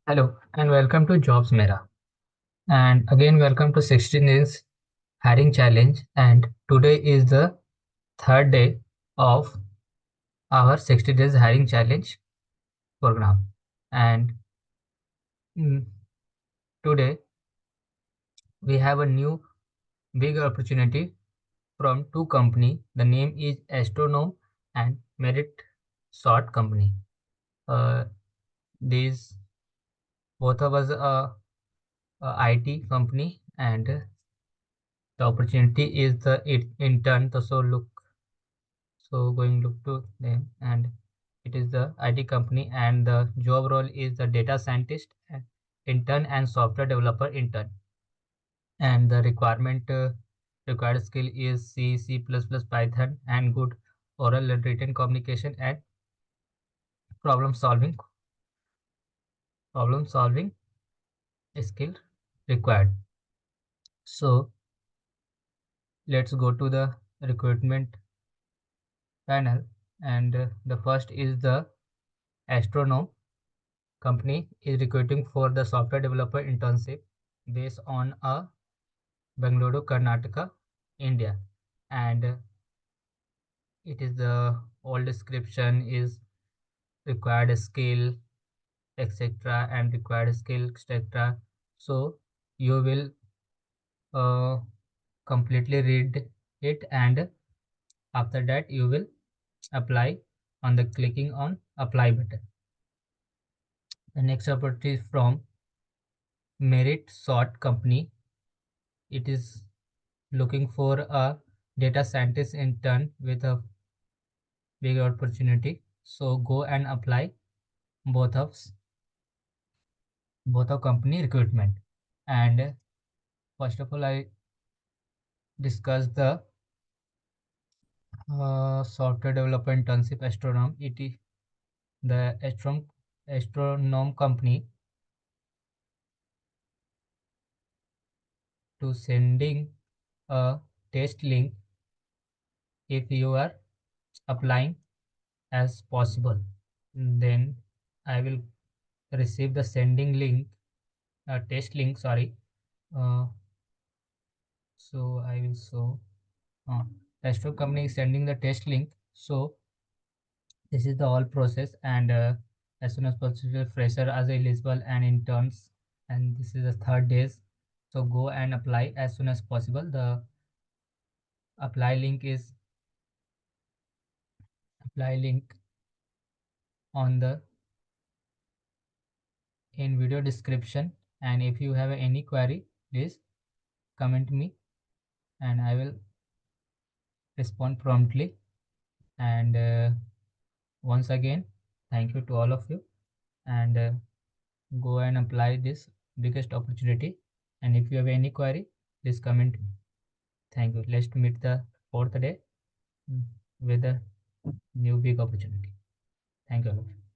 Hello and welcome to Jobs Mera. And again, welcome to 16 Days Hiring Challenge. And today is the third day of our 60 Days Hiring Challenge program. And mm, today we have a new big opportunity from two company. The name is Astrome and Meritshot company. These both of us are IT company, and the opportunity is the intern. So going look to them, and it is the IT company, and the job role is the data scientist intern and software developer intern. And the required skill is C++, Python, and good oral and written communication and problem solving problem solving skill required. So let's go to the recruitment panel, and the first is the Astronome company is recruiting for the software developer internship based on a Bangalore, Karnataka, India. And it is the all description is required skill, etc. and required skill, etc. So you will uh, completely read it, and after that you will apply on the clicking on apply button. The next opportunity is from Meritshot company. It is looking for a data scientist intern with a big opportunity. So go and apply both of company recruitment. And first of all, I discuss the software developer internship Astronome. It is the Astronome company to sending a test link if you are applying as possible. Then I will receive the sending link, test link, sorry. Uh, so I will show Astro company is sending the test link. So this is the all process, and as soon as possible, fresher as eligible and interns, and this is the third days. So go and apply as soon as possible. The apply link is apply link on the in video description. And if you have any query, please comment me, and I will respond promptly. And once again, thank you to all of you, and go and apply this biggest opportunity. And if you have any query, please comment me. Thank you. Let's meet the fourth day with a new big opportunity. Thank you all of you.